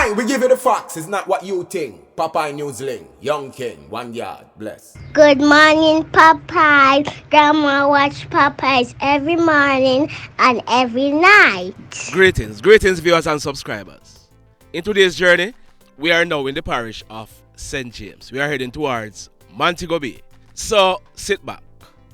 Aye, we give you the facts. It's not what you think. Popeye Newsling, Young King, 1 yard, bless. Good morning, Popeye. Grandma watch Popeyes every morning and every night. Greetings, viewers and subscribers. In today's journey, we are now in the parish of St. James. We are heading towards Montego Bay. So sit back,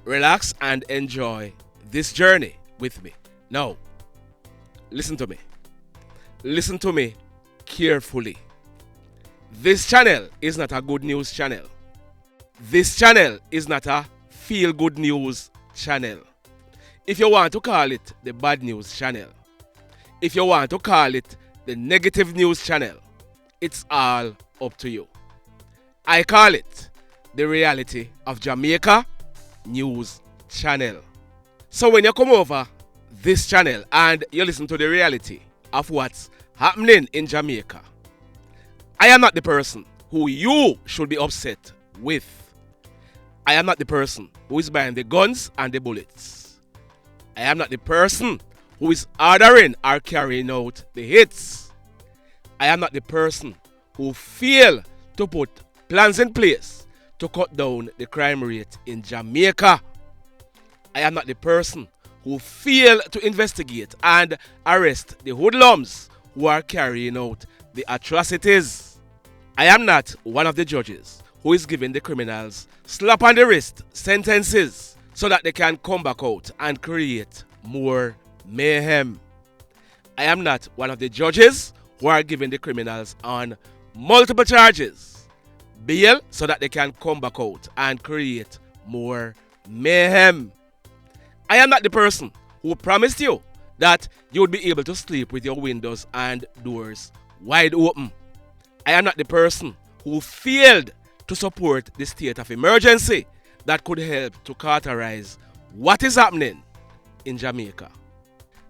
relax, and enjoy this journey with me. Now, listen to me. Listen to me carefully. This channel is not a good news channel. This channel is not a feel-good news channel. If you want to call it the bad news channel, if you want to call it the negative news channel, it's all up to you. I call it the reality of Jamaica news channel. So when you come over this channel and you listen to the reality of what's happening in Jamaica, I am not the person who you should be upset with. I am not the person who is buying the guns and the bullets. I am not the person who is ordering or carrying out the hits. I am not the person who fail to put plans in place to cut down the crime rate in Jamaica. I am not the person who fail to investigate and arrest the hoodlums who are carrying out the atrocities. I am not one of the judges who is giving the criminals slap on the wrist sentences so that they can come back out and create more mayhem. I am not one of the judges who are giving the criminals on multiple charges bail so that they can come back out and create more mayhem. I am not the person who promised you that you would be able to sleep with your windows and doors wide open. I am not the person who failed to support the state of emergency that could help to cauterize what is happening in Jamaica.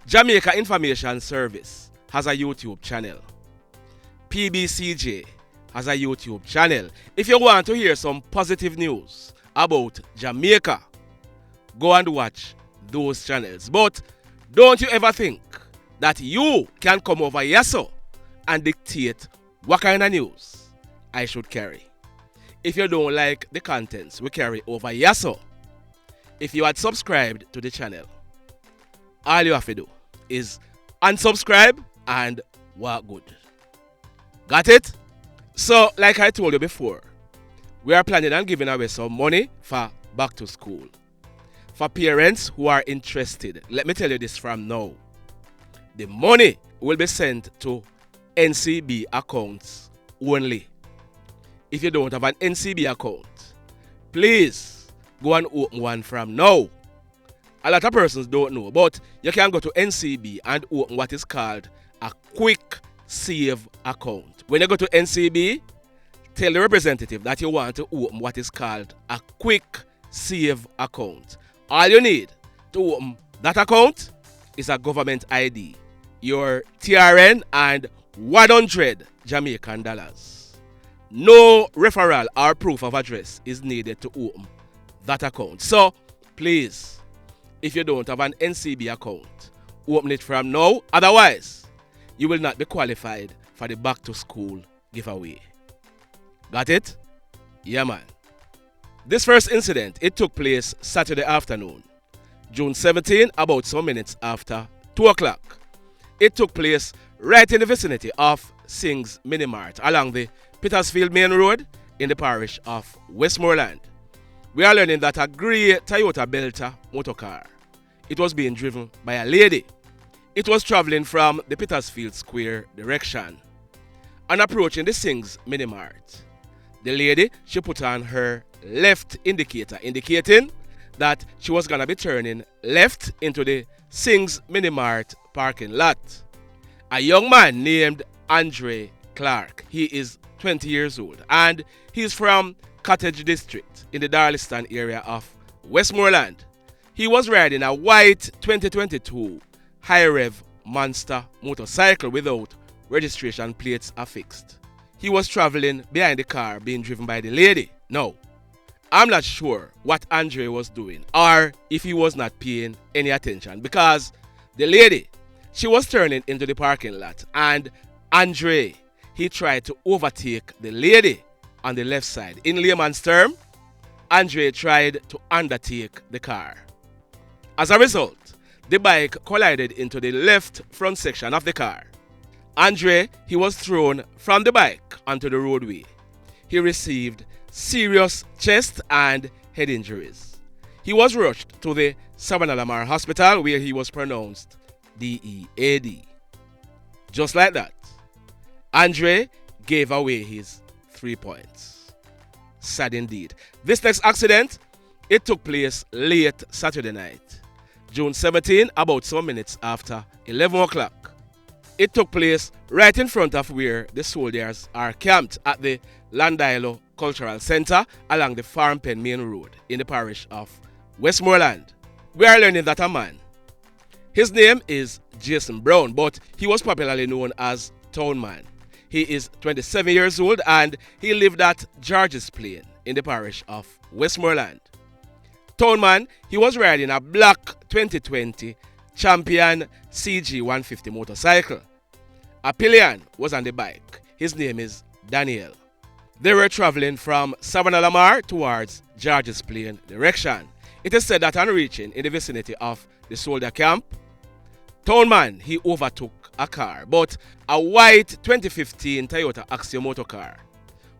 Jamaica Information Service has a YouTube channel. PBCJ has a YouTube channel. If you want to hear some positive news about Jamaica, go and watch those channels. But don't you ever think that you can come over here and dictate what kind of news I should carry. If you don't like the contents we carry over here, if you had subscribed to the channel, all you have to do is unsubscribe and walk good. Got it? So, like I told you before, we are planning on giving away some money for back to school. For parents who are interested, let me tell you this from now. The money will be sent to NCB accounts only. If you don't have an NCB account, please go and open one from now. A lot of persons don't know, but you can go to NCB and open what is called a quick save account. When you go to NCB, tell the representative that you want to open what is called a quick save account. All you need to open that account is a government ID, your TRN, and 100 Jamaican dollars. No referral or proof of address is needed to open that account. So, please, if you don't have an NCB account, open it from now. Otherwise, you will not be qualified for the back to school giveaway. Got it? Yeah, man. This first incident, it took place Saturday afternoon, June 17, about some minutes after 2 o'clock. It took place right in the vicinity of Singh's Minimart along the Petersfield Main Road in the parish of Westmoreland. We are learning that a grey Toyota Belter motorcar, it was being driven by a lady. It was traveling from the Petersfield Square direction and approaching the Singh's Minimart. The lady, she put on her left indicator, indicating that she was going to be turning left into the Singh's Minimart parking lot. A young man named Clarke, he is 20 years old and he's from Cottage District in the Darliston area of Westmoreland. He was riding a white 2022 high-rev monster motorcycle without registration plates affixed. He was traveling behind the car being driven by the lady. Now, I'm not sure what Andre was doing or if he was not paying any attention, because the lady, she was turning into the parking lot and Andre, he tried to overtake the lady on the left side. In layman's term, Andre tried to undertake the car. As a result, the bike collided into the left front section of the car. Andre, he was thrown from the bike onto the roadway. He received serious chest and head injuries. He was rushed to the Savannah-Lamar Hospital where he was pronounced DEAD. Just like that, Andre gave away his 3 points. Sad indeed. This next accident, it took place late Saturday night, June 17, about some minutes after 11 o'clock. It took place right in front of where the soldiers are camped at the Landilo Cultural Center along the Farm Pen Main Road in the parish of Westmoreland. We are learning that a man, his name is Jason Brown, but he was popularly known as Town Man. He is 27 years old and he lived at George's Plain in the parish of Westmoreland. Town Man, he was riding a black 2020 Champion CG 150 motorcycle. A pillion was on the bike. His name is Daniel. They were traveling from Savannah-Lamar towards George's Plain direction. It is said that on reaching in the vicinity of the soldier camp, Town Man, he overtook a car, but a white 2015 Toyota Axio motor car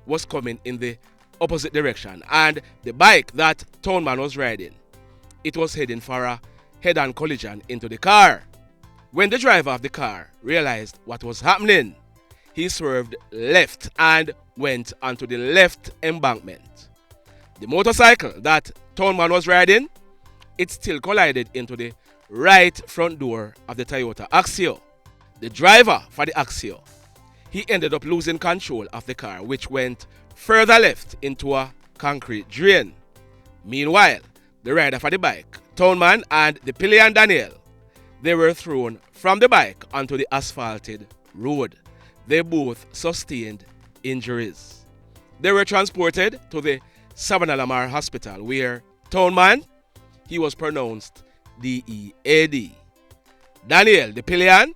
was coming in the opposite direction, and the bike that Town Man was riding, it was heading for a head-on collision into the car. When the driver of the car realized what was happening, he swerved left and went onto the left embankment. The motorcycle that Town Man was riding, it still collided into the right front door of the Toyota Axio. The driver for the Axio, he ended up losing control of the car, which went further left into a concrete drain. Meanwhile, the rider for the bike, Town Man, and the pillion Daniel, they were thrown from the bike onto the asphalted road. They both sustained injuries. They were transported to the Savannah-Lamar Hospital where Town Man, he was pronounced DEAD. Daniel, the pillion,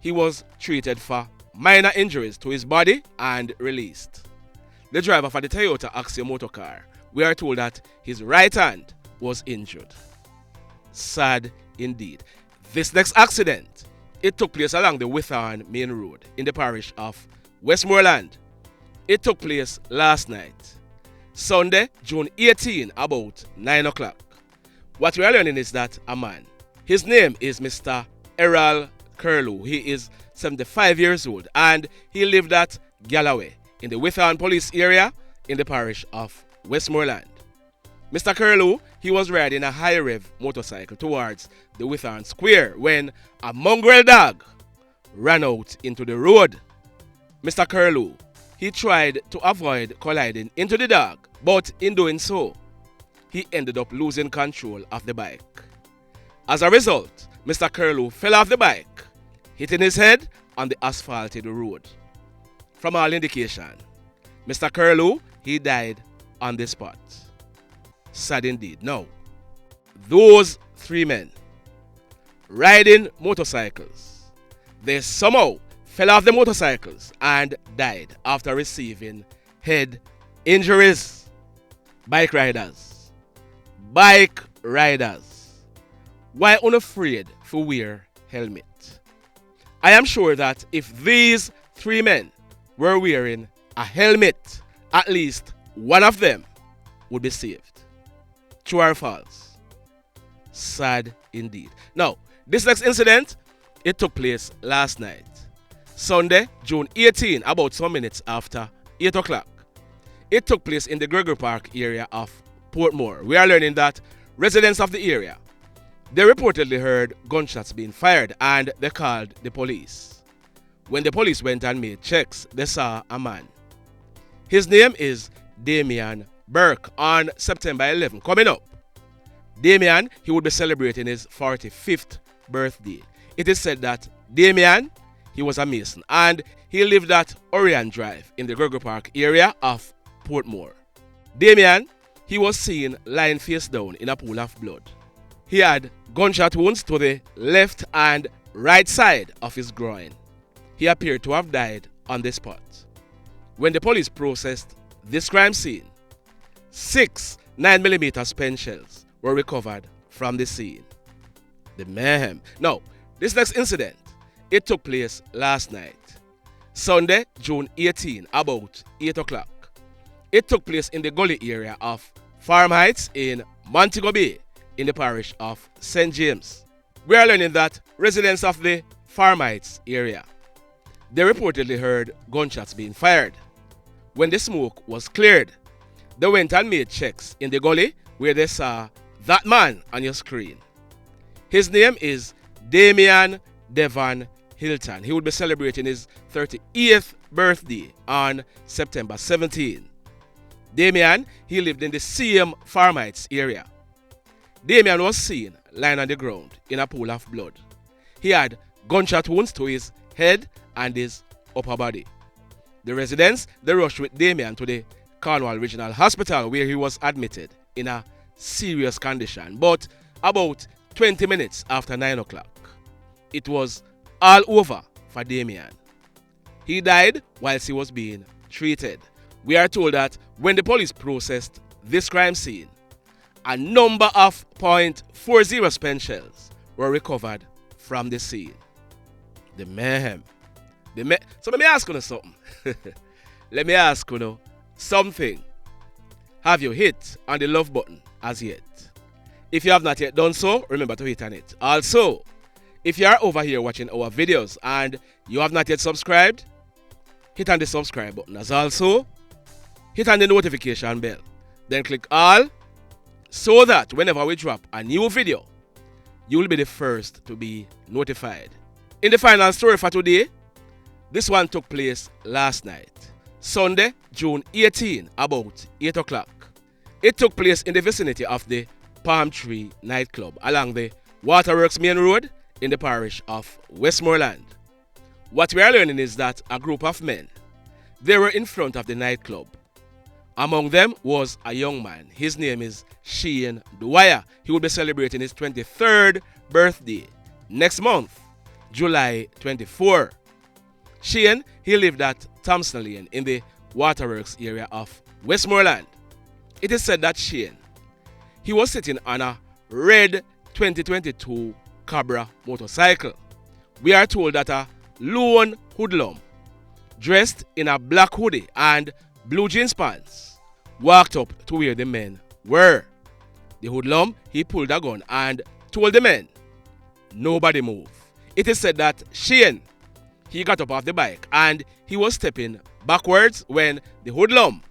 he was treated for minor injuries to his body and released. The driver for the Toyota Axio motor car, we are told that his right hand was injured. Sad indeed. This next accident, it took place along the Withorn Main Road in the parish of Westmoreland. It took place last night, Sunday, June 18, about 9 o'clock. What we are learning is that a man, his name is Mr. Errol Kirlew. He is 75 years old and he lived at Galloway in the Withorn police area in the parish of Westmoreland. Mr. Kirlew, he was riding a high-rev motorcycle towards the Withorn Square when a mongrel dog ran out into the road. Mr. Kirlew, he tried to avoid colliding into the dog, but in doing so, he ended up losing control of the bike. As a result, Mr. Kirlew fell off the bike, hitting his head on the asphalted road. From all indication, Mr. Kirlew, he died on the spot. Sad indeed. Now, those three men riding motorcycles, they somehow fell off the motorcycles and died after receiving head injuries. Bike riders, why unafraid for wear helmet? I am sure that if these three men were wearing a helmet, at least one of them would be saved. True or false? Sad indeed. Now, this next incident, it took place last night, Sunday, June 18, about some minutes after 8 o'clock. It took place in the Gregory Park area of Portmore. We are learning that residents of the area, they reportedly heard gunshots being fired and they called the police. When the police went and made checks, they saw a man. His name is Damion Burke. On September 11 coming up, Damion, he would be celebrating his 45th birthday. It is said that Damion, he was a mason and he lived at Orion Drive in the Gregory Park area of Portmore. Damion, he was seen lying face down in a pool of blood. He had gunshot wounds to the left and right side of his groin. He appeared to have died on the spot. When the police processed this crime scene, 6 9mm spent shells were recovered from the scene. The mayhem. Now, this next incident, it took place last night, Sunday, June 18, about 8 o'clock. It took place in the gully area of Farm Heights in Montego Bay in the parish of St. James. We are learning that residents of the Farm Heights area, they reportedly heard gunshots being fired. When the smoke was cleared, they went and made checks in the gully where they saw that man on your screen. His name is Damion Devon Hylton. He would be celebrating his 38th birthday on September 17. Damion, he lived in the same Farm Heights area. Damion was seen lying on the ground in a pool of blood. He had gunshot wounds to his head and his upper body. The residents, they rushed with Damion to the Cornwall Regional Hospital where he was admitted in a serious condition. But about 20 minutes after 9 o'clock, it was all over for Damion. He died whilst he was being treated. We are told that when the police processed this crime scene, a number of .40 spent shells were recovered from the scene. The mayhem. So let me ask you something. Let me ask you something. Have you hit on the love button as yet? If you have not yet done so, remember to hit on it. Also, if you are over here watching our videos and you have not yet subscribed, hit on the subscribe button. As also, hit on the notification bell. Then click all so that whenever we drop a new video, you will be the first to be notified. In the final story for today, this one took place last night, Sunday, June 18, about 8 o'clock. It took place in the vicinity of the Palm Tree nightclub along the Waterworks Main Road in the parish of Westmoreland. What we are learning is that a group of men, they were in front of the nightclub. Among them was a young man. His name is Dwyer. He will be celebrating his 23rd birthday next month, July 24. Shane, he lived at Thompson Lane in the Waterworks area of Westmoreland. It is said that Shane, he was sitting on a red 2022 Cabra motorcycle. We are told that a lone hoodlum, dressed in a black hoodie and blue jeans pants, walked up to where the men were. The hoodlum, he pulled a gun and told the men, nobody move. It is said that Shane, he got up off the bike and he was stepping backwards when the hoodlum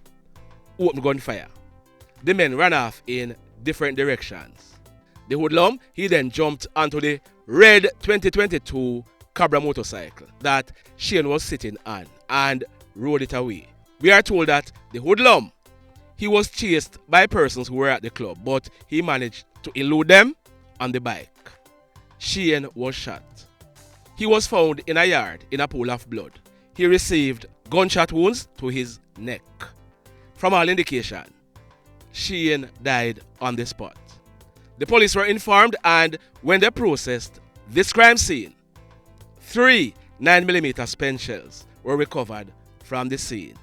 opened gunfire. The men ran off in different directions. The hoodlum, he then jumped onto the red 2022 Cabra motorcycle that Shane was sitting on and rode it away. We are told that the hoodlum, he was chased by persons who were at the club, but he managed to elude them on the bike. Shane was shot. He was found in a yard in a pool of blood. He received gunshot wounds to his neck. From all indication, Shane died on the spot. The police were informed, and when they processed this crime scene, 3 9mm spent shells were recovered from the scene.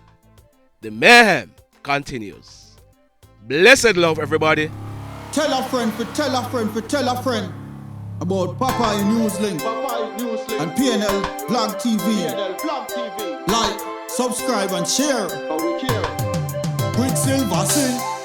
The mayhem continues. Blessed love, everybody. Tell a friend for tell a friend for tell a friend about Popeye Newslink and PNL Blog TV. Like, subscribe and share. Quicksilver sing.